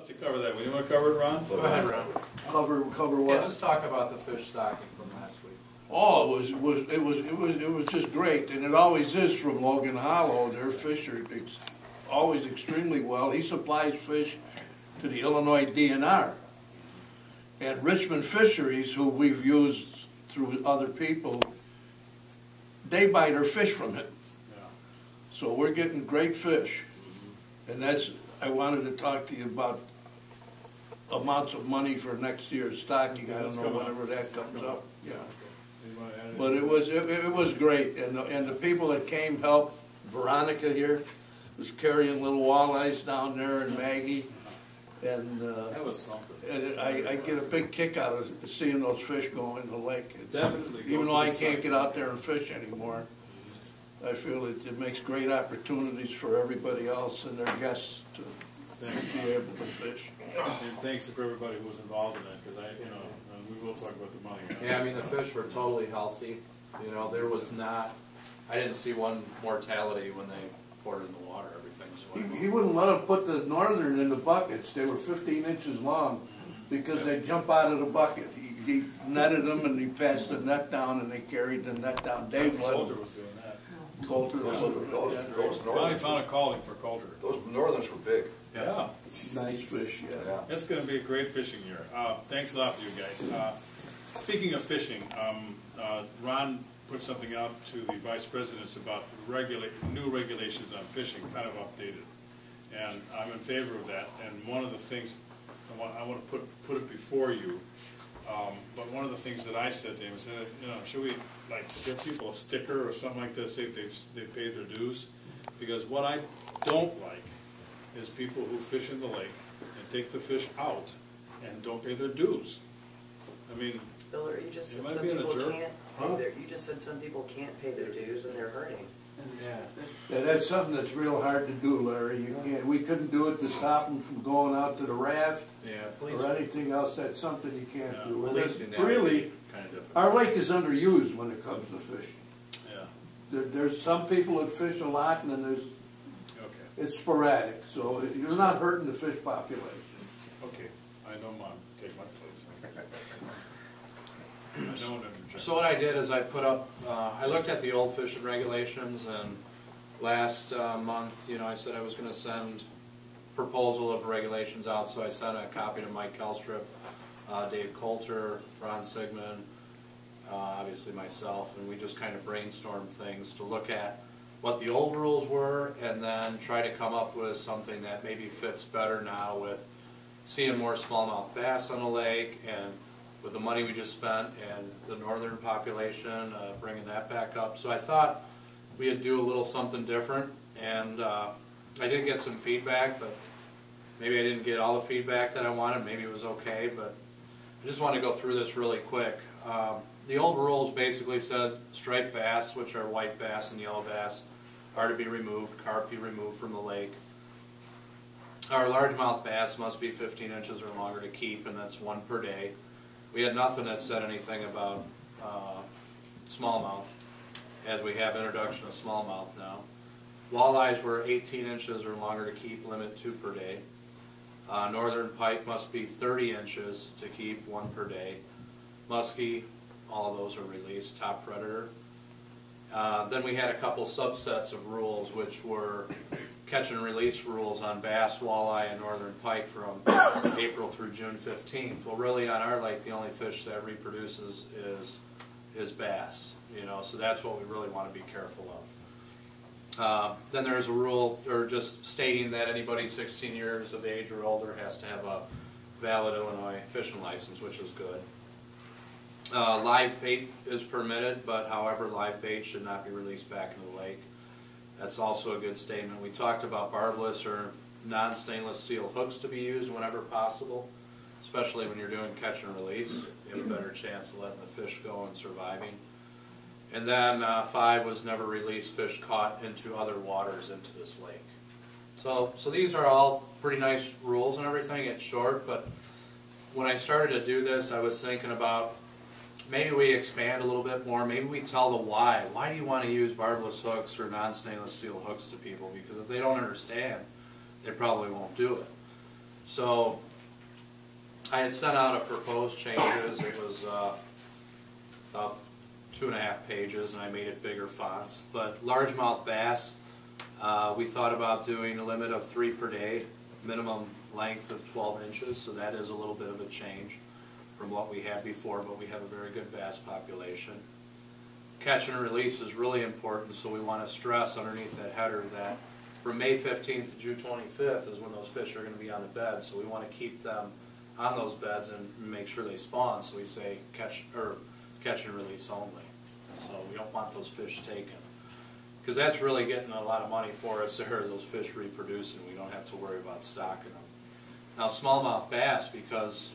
To cover that, you want to cover it, Ron? Go ahead, Ron. Cover what? Yeah, just talk about the fish stocking from last week. Oh, it was just great, and it always is from Logan Hollow. Their fish are always extremely well. He supplies fish to the Illinois DNR, and Richmond Fisheries, who we've used through other people, they buy their fish from him. Yeah. So we're getting great fish, and that's. I wanted to talk to you about amounts of money for next year's stocking. I don't know whenever that comes up. Yeah. But it was great, and the people that came helped. Veronica here was carrying little walleyes down there, and Maggie, and that was something. And I get a big kick out of seeing those fish go in the lake. Definitely. Even though I can't get out there and fish anymore, I feel it makes great opportunities for everybody else and their guests to be able to fish. And thanks for everybody who was involved in that, because we will talk about the money. Yeah, I mean, the fish were totally healthy. You know, there was not, I didn't see one mortality when they poured in the water. Everything. He wouldn't let them put the northern in the buckets. They were 15 inches long because they'd jump out of the bucket. He netted them and he passed the net down and they carried the net down. Dave Coulter was doing that. Coulter was those Finally found a calling for Coulter. Those northerns were big. Yeah. Nice fish, yeah. It's going to be a great fishing year. Thanks a lot to you guys. Speaking of fishing, Ron put something out to the vice presidents about new regulations on fishing, kind of updated. And I'm in favor of that. And one of the things, I want to put it before you, but one of the things that I said to him is, should we give people a sticker or something like that, say if they've paid their dues? Because what I don't like is people who fish in the lake and take the fish out and don't pay their dues. I mean, Biller, you just said some people can't pay their. You just said some people can't pay their dues and they're hurting. Yeah, that's something that's real hard to do, Larry. You can't. We couldn't do it to stop them from going out to the raft or anything else. That's something you can't do. Really, our lake is underused when it comes to fishing. Yeah. There's some people that fish a lot, and then there's. It's sporadic, so you're not hurting the fish population. Okay, I don't mind. Take my place. So what I did is I put up, I looked at the old fishing regulations, and last month, I said I was going to send proposal of regulations out, so I sent a copy to Mike Kelstrip, Dave Coulter, Ron Sigmund, obviously myself, and we just kind of brainstormed things to look at what the old rules were, and then try to come up with something that maybe fits better now with seeing more smallmouth bass on the lake, and with the money we just spent and the northern population, bringing that back up. So I thought we'd do a little something different, and I did get some feedback, but maybe I didn't get all the feedback that I wanted. Maybe it was okay, but I just want to go through this really quick. The old rules basically said striped bass, which are white bass and yellow bass, are to be removed, carp be removed from the lake. Our largemouth bass must be 15 inches or longer to keep, and that's 1 per day. We had nothing that said anything about smallmouth, as we have introduction of smallmouth now. Walleyes were 18 inches or longer to keep, limit 2 per day. Northern pike must be 30 inches to keep, 1 per day. Muskie, all of those are released, top predator. Then we had a couple subsets of rules, which were catch and release rules on bass, walleye, and northern pike from April through June 15th. Well, really on our lake, the only fish that reproduces is bass, so that's what we really want to be careful of. Then there's a rule, or just stating that anybody 16 years of age or older has to have a valid Illinois fishing license, which is good. Live bait is permitted, but however, live bait should not be released back into the lake. That's also a good statement. We talked about barbless or non-stainless steel hooks to be used whenever possible, especially when you're doing catch and release. You have a better chance of letting the fish go and surviving. And then 5 was never release fish caught into other waters into this lake. So these are all pretty nice rules and everything. It's short, but when I started to do this, I was thinking about maybe we expand a little bit more. Maybe we tell the why. Why do you want to use barbless hooks or non-stainless steel hooks to people? Because if they don't understand, they probably won't do it. So I had sent out a proposed changes. It was about 2.5 pages, and I made it bigger fonts. But largemouth bass, we thought about doing a limit of 3 per day, minimum length of 12 inches, so that is a little bit of a change from what we had before, but we have a very good bass population. Catch and release is really important, so we want to stress underneath that header that from May 15th to June 25th is when those fish are going to be on the bed, so we want to keep them on those beds and make sure they spawn, so we say catch and release only. So we don't want those fish taken, because that's really getting a lot of money for us there as those fish reproduce, and we don't have to worry about stocking them. Now smallmouth bass, because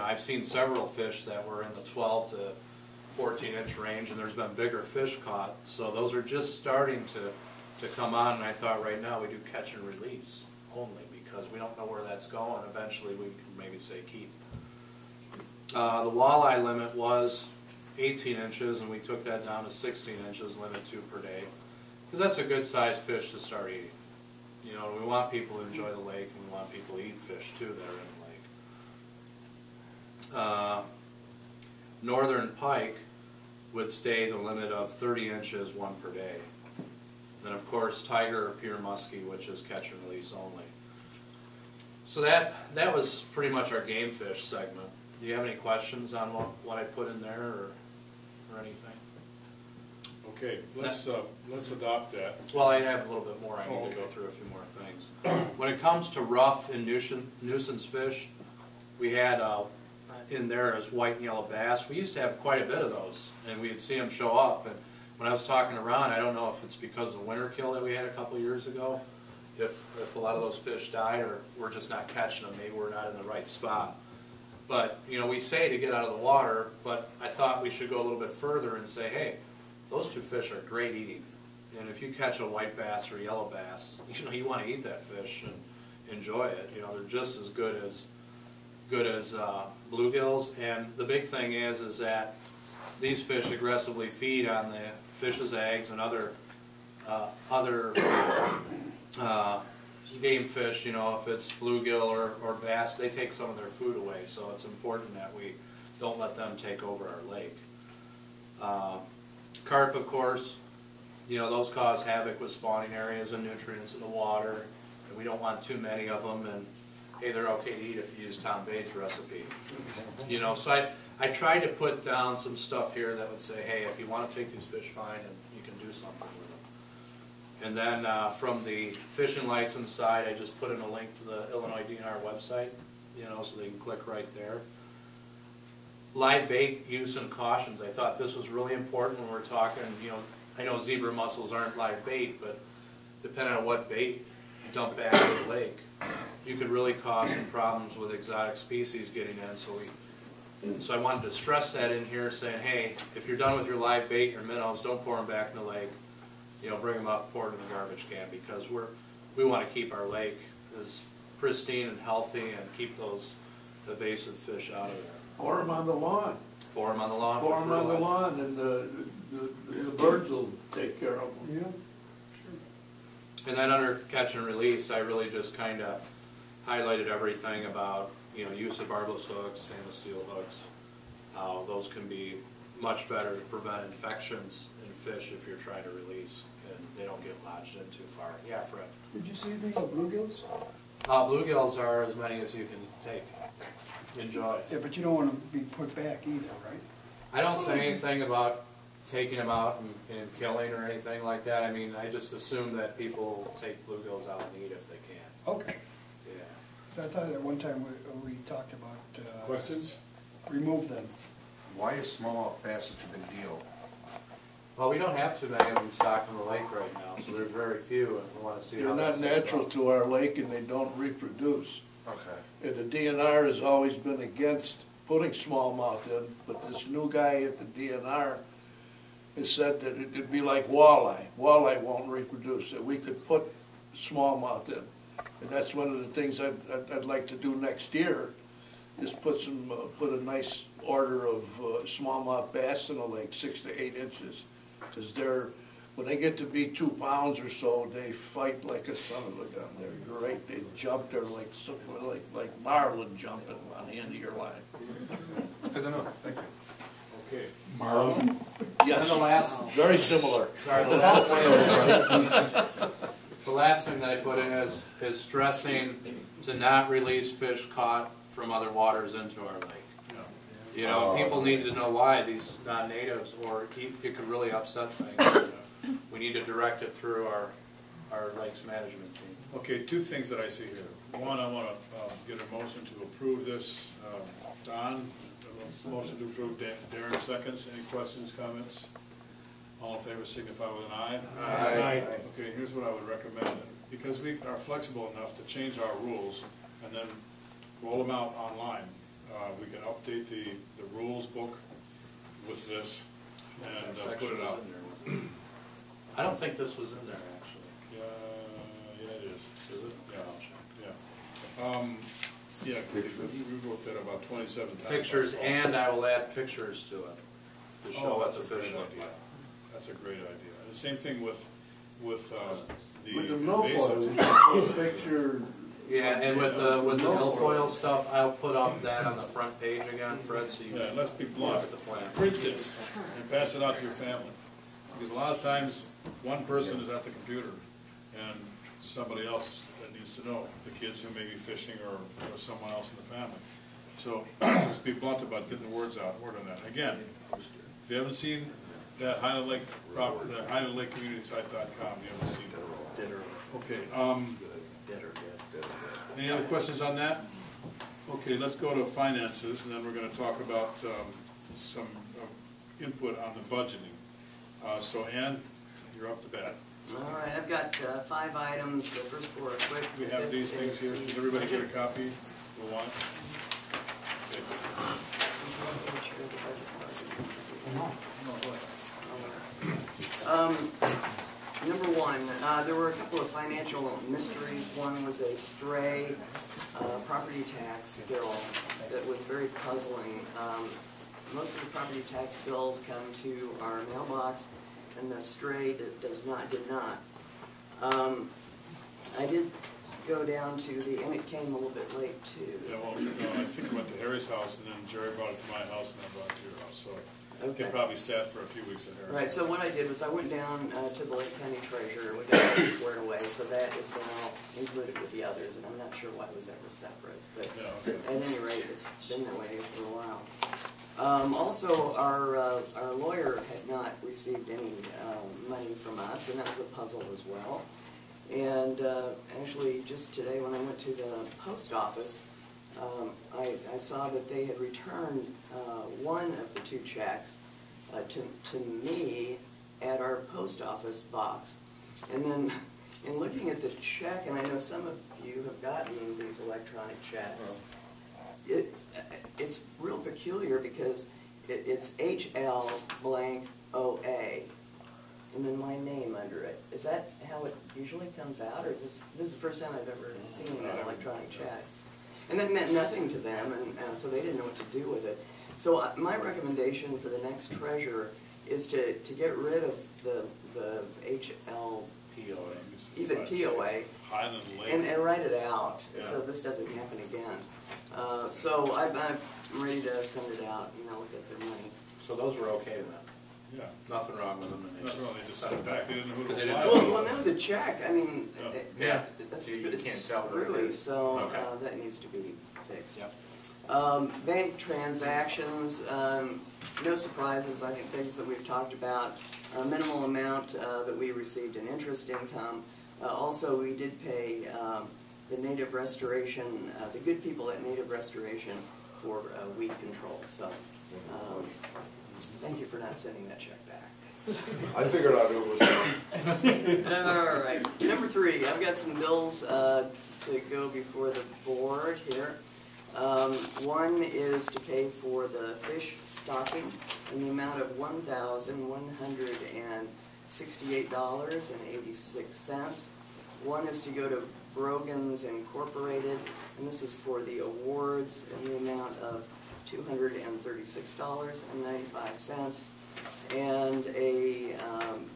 I've seen several fish that were in the 12 to 14 inch range, and there's been bigger fish caught, so those are just starting to come on, and I thought right now we do catch and release only, because we don't know where that's going. Eventually we can maybe say keep. The walleye limit was 18 inches, and we took that down to 16 inches, limit 2 per day, because that's a good sized fish to start eating. We want people to enjoy the lake, and we want people to eat fish too that are in the lake. Northern pike would stay the limit of 30 inches, 1 per day. Then of course tiger or pure muskie, which is catch and release only. So that was pretty much our game fish segment. Do you have any questions on what I put in there or anything? Okay, let's adopt that. Well, I have a little bit more. I need to go through a few more things. When it comes to rough and nuisance fish, we had in there as white and yellow bass. We used to have quite a bit of those, and we'd see them show up. And when I was talking to Ron, I don't know if it's because of the winter kill that we had a couple years ago, if a lot of those fish died, or we're just not catching them. Maybe we're not in the right spot. But we say to get out of the water, but I thought we should go a little bit further and say, hey, those two fish are great eating, and if you catch a white bass or a yellow bass, you want to eat that fish and enjoy it. They're just as good as bluegills. And the big thing is that these fish aggressively feed on the fish's eggs and other game fish. If it's bluegill or bass, they take some of their food away. So it's important that we don't let them take over our lake. Carp, of course, those cause havoc with spawning areas and nutrients in the water, and we don't want too many of them. And hey, they're okay to eat if you use Tom Bates' recipe. So I tried to put down some stuff here that would say, hey, if you want to take these fish, fine, and you can do something with them. And then from the fishing license side, I just put in a link to the Illinois DNR website, so they can click right there. Live bait use and cautions. I thought this was really important when we're talking, I know zebra mussels aren't live bait, but depending on what bait you dump back in the lake, you could really cause some problems with exotic species getting in. So I wanted to stress that in here, saying, hey, if you're done with your live bait, your minnows, don't pour them back in the lake. Bring them up, pour it in the garbage can, because we want to keep our lake as pristine and healthy and keep those invasive fish out of there. Pour them on the lawn. Pour them on the lawn. Pour them on the lawn, and the birds will take care of them. Yeah. And then under catch and release, I really just kind of highlighted everything about use of barbless hooks, stainless steel hooks. How those can be much better to prevent infections in fish if you're trying to release and they don't get lodged in too far. Yeah, Fred. Did you say anything about bluegills? Bluegills are as many as you can take. Enjoy. Yeah, but you don't want to be put back either, right? I don't say anything about taking them out and killing or anything like that. I mean, I just assume that people take bluegills out and eat if they can. Okay. Yeah. I thought at one time we talked about Questions? remove them. Why is smallmouth bass such a big deal? Well, we don't have too many of them stocked in the lake right now, so there's very few, and we want to see They're how not that takes natural off. to our lake, and they don't reproduce. Okay. And the DNR has always been against putting smallmouth in, but this new guy at the DNR has said that it'd be like walleye. Walleye won't reproduce, that we could put smallmouth in. And that's one of the things I'd like to do next year, is put a nice order of smallmouth bass in the lake, 6 to 8 inches. Because when they get to be 2 pounds or so, they fight like a son of a gun. They're great. They jump there like marlin jumping on the end of your line. Good to know, thank you. Okay. And the Yes, last, very similar. sorry, the last thing that I put in is stressing to not release fish caught from other waters into our lake. You know, people need to know why these non-natives, or it could really upset things. We need to direct it through our lakes management team. Okay, 2 things that I see here. One, I want to get a motion to approve this. Don, a motion to approve. Darren seconds. Any questions, comments? All in favor signify with an aye. Aye. Okay, here's what I would recommend. Because we are flexible enough to change our rules and then roll them out online, we can update the rules book with this and That section put it was out. in there, wasn't it? I don't think this was in there, actually. Yeah, it is. Is it? Yeah, yeah. We wrote that about 27 times. Pictures, and I will add pictures to it, to show Oh, what that's the a great fish look idea. like. That's a great idea. The same thing with the With the invasives. milfoil, picture, Yeah, and with the milfoil stuff, I'll put up that on the front page again, Fred, so you Yeah, can let's be look blunt. at the plan. Print this and pass it out to your family. Because a lot of times, one person is at the computer and somebody else that needs to know, the kids who may be fishing or someone else in the family. So let's be blunt about getting the word on that. Again, if you haven't seen that Highland Lake property, the Highland Lake Community Site.com, you haven't seen it. Okay, any other questions on that? Okay, let's go to finances, and then we're gonna talk about some input on the budgeting. So Ann, you're up to bat. All right, I've got 5 items. The first 4 are quick. We The have fifth these things is here. the Did everybody get a budget. copy for once? Number 1, there were a couple of financial mysteries. One was a stray property tax bill that was very puzzling. Most of the property tax bills come to our mailbox, and the stray did not. I did go down to and it came a little bit late too. Yeah, well, no, I think I went to Harry's house, and then Jerry brought it to my house, and I brought it to your house. So Okay. it probably sat for a few weeks at Harry's. Right, so what I did was I went down to the Lake County Treasurer, we got that squared away, so that is now included with the others, and I'm not sure why it was ever separate, but Yeah, okay. at any rate, it's been that way for a while. Also, our lawyer had not received any money from us, and that was a puzzle as well. And actually, just today when I went to the post office, I saw that they had returned one of the 2 checks to me at our post office box. And then in looking at the check, and I know some of you have gotten these electronic checks, it's real peculiar because it's HL blank OA, and then my name under it. Is that how it usually comes out, or is this is the first time I've ever seen an electronic check? And that meant nothing to them, and so they didn't know what to do with it. So my recommendation for the next treasurer is to get rid of the HL, POA. even POA, Highland Lake. and write it out, Yeah. so this doesn't happen again. So I'm ready to send it out, and I'll get their money. So those were okay then? Yeah. Nothing wrong with them? and That's wrong, they just sent it back. They didn't know who Because to they apply didn't it Well, to. no, the check, I mean, Yeah. that's, You but it's can't tell what it screwy, is. so Okay. that needs to be fixed. Yep. Bank transactions, no surprises, I think things that we've talked about. Minimal amount that we received in interest income. Also, we did pay the Native Restoration, the good people at Native Restoration for weed control. So, thank you for not sending that check back. I figured out who it was. All right. Number 3, I've got some bills to go before the board here. One is to pay for the fish stocking in the amount of $1,168.86. One is to go to Brogan's Incorporated, and this is for the awards in the amount of $236.95. and a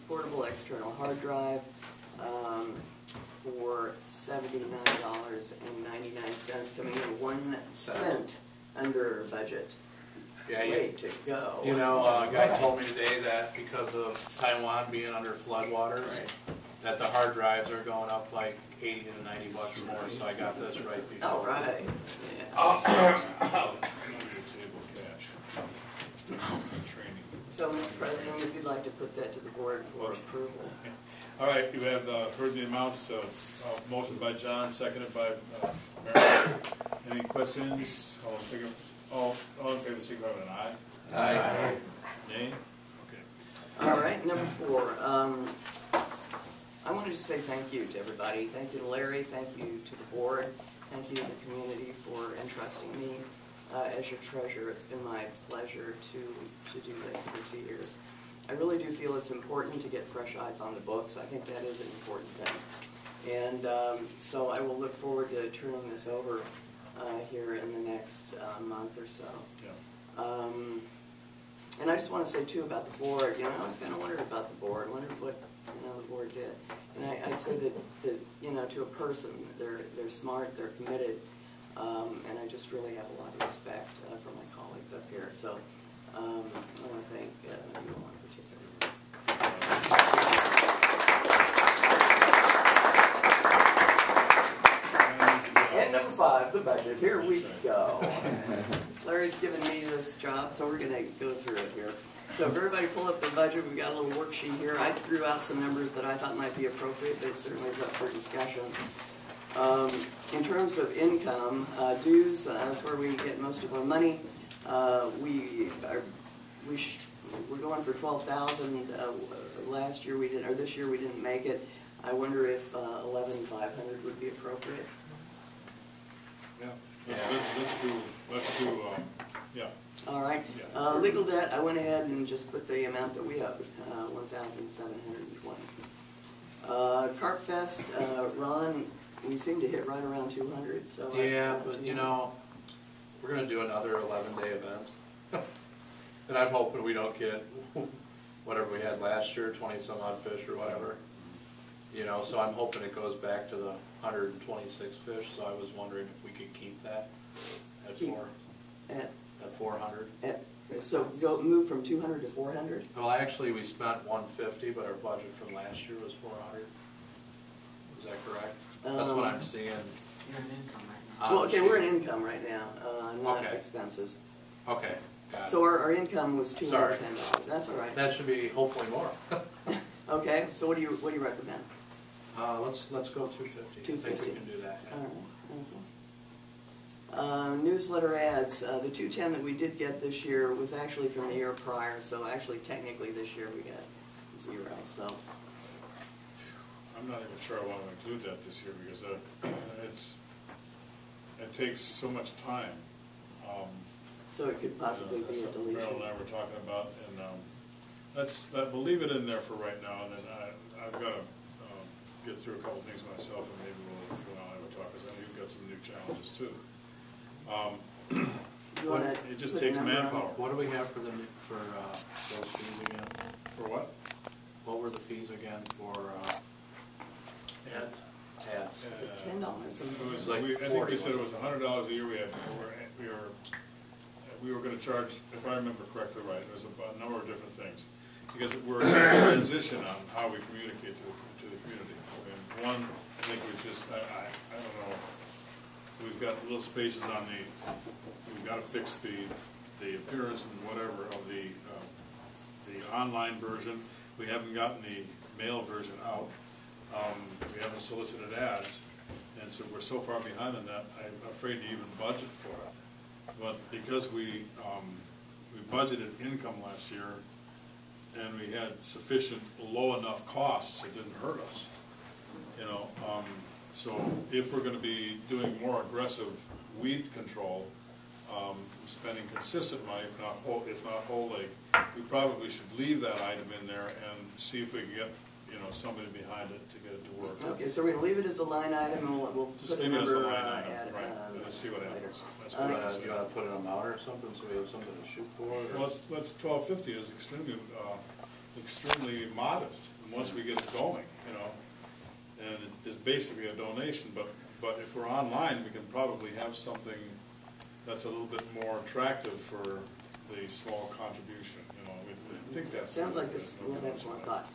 portable external hard drive for $79.99, coming in 1 cent under budget. Yeah, Way to go. You know, a guy told me today that because of Taiwan being under floodwaters, Right. that the hard drives are going up like 80 to 90 bucks more, so I got this right before. All right. Yes. I'm gonna get a table of cash. Training. So, Mr. President, if you'd like to put that to the board for approval. All right, you have heard the amounts. Motion by John, seconded by Mary. Any questions? All in favor, signify with an aye. Aye. Nay? Okay. All right, number 4. I wanted to say thank you to everybody. Thank you to Larry, thank you to the board, thank you to the community for entrusting me as your treasurer. It's been my pleasure to do this for 2 years. I really do feel it's important to get fresh eyes on the books. I think that is an important thing. And so I will look forward to turning this over here in the next month or so. Yeah. And I just want to say too about the board, I was kind of wondering about the board, wondered what, the board did. And I'd say that, to a person, they're smart, they're committed, and I just really have a lot of respect for my colleagues up here. So I want to thank you all in particular. And number 5, the budget. Here we go. Larry's given me this job, so we're going to go through it here. So if everybody pull up the budget, we've got a little worksheet here. I threw out some numbers that I thought might be appropriate, but it certainly is up for discussion. In terms of income, dues, that's where we get most of our money. We're going for $12,000. Last year we didn't, or this year we didn't make it. I wonder if $11,500 would be appropriate. Yeah. Let's do, yeah. All right. Yeah. Legal debt, I went ahead and just put the amount that we owed, $1,720. Carp Fest, Ron, we seem to hit right around 200, so. Yeah, but we're gonna do another 11-day event. And I'm hoping we don't get whatever we had last year, 20-some-odd fish or whatever. So I'm hoping it goes back to the 126 fish, so I was wondering if we could keep that at 400. So move from 200 to 400? Well, actually, we spent 150, but our budget from last year was 400. Is that correct? That's what I'm seeing. You're in income right now. Well, okay, we're in income right now, not Okay. expenses. Okay, got it. So our income was Sorry. $210. That's all right. That should be hopefully more. Okay, so what do you recommend? Let's go 250. I think 250. we can do that. All right. Newsletter ads. The 210 that we did get this year was actually from the year prior, so actually technically this year we got 0. So I'm not even sure I want to include that this year because it takes so much time. so it could possibly be a Something deletion. Marilyn and I were talking about, and we'll leave it in there for right now, and then I've got to get through a couple things myself, and maybe we'll have a talk, because I know you've got some new challenges too. You wanna It just put a takes number on it? manpower. What do we have for those fees again? For what? What were the fees again for ads? Ads. Is it $10? It was, like I think 40, we said it was wasn't $100 a year. We were going to charge, if I remember correctly, right, it was a number of different things, because we're in a transition on how we communicate to the community. And one, I think was just, I don't know, we've got little spaces on we've got to fix the appearance and whatever of the online version. We haven't gotten the mail version out. We haven't solicited ads, and so we're so far behind on that, I'm afraid to even budget for it. But because we budgeted income last year, and we had sufficient low enough costs, it didn't hurt us. So if we're going to be doing more aggressive weed control, spending consistent money, if not wholly, we probably should leave that item in there and see if we can get you know, somebody behind it to get it to work. Okay, so we're gonna leave it as a line item, and we'll Just put the leave it as a number, line item, at, right, and let's see what later. happens. That's what I You wanna put an amount or something, so we have something to shoot for? or- Well, it's 1250 is extremely modest, and once we get it going, you know, and it's basically a donation, but if we're online, we can probably have something that's a little bit more attractive for the small contribution, you know, I think that's. Sounds like this, yeah, that's what I thought.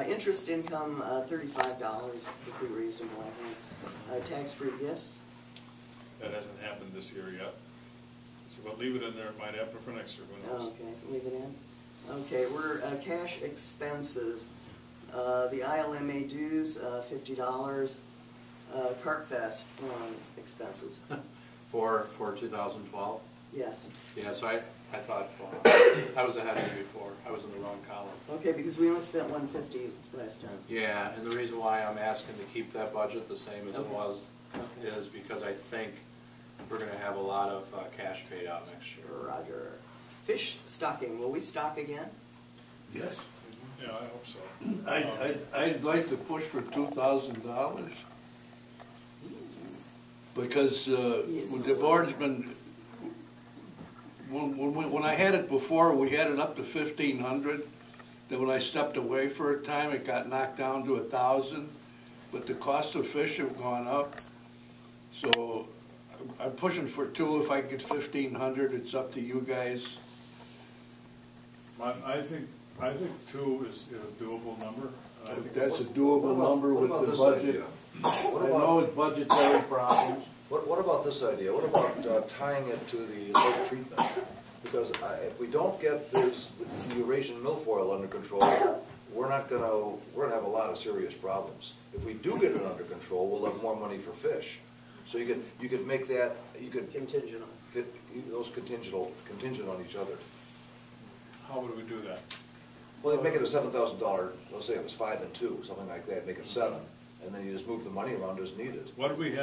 Interest income, $35 would be reasonable, I think. Tax-free gifts, That hasn't happened this year yet, so but leave it in there, it might happen for next year, who knows? okay, leave it in. Okay, we're, cash expenses, the ILMA dues, $50, CartFest, expenses, For 2012? yes. Yeah, so I thought, I was ahead of you before, I was in the wrong column. Okay, because we only spent $150 last time. Yeah, and the reason why I'm asking to keep that budget the same as it Okay. was Okay. is because I think we're gonna have a lot of cash paid out next year. Roger. Fish stocking, will we stock again? Yes. Yeah, I hope so. I'd like to push for $2,000. Because the board's been, when I had it before, we had it up to 1,500. Then when I stepped away for a time, it got knocked down to 1,000. But the cost of fish have gone up. So I'm pushing for 2. If I can get 1,500, it's up to you guys. I think 2 is a doable number. I think That's a doable number What with about the this budget. idea? What I about- know it's budgetary problems. What about this idea? What about tying it to the lake treatment? Because if we don't get the Eurasian milfoil under control, we're gonna have a lot of serious problems. If we do get it under control, we'll have more money for fish. So you could make that, you could Contingent on. get those contingent on each other. How would we do that? Well, they'd make it a $7,000, let's say it was 5 and 2, something like that, make it 7, and then you just move the money around as needed. What did we have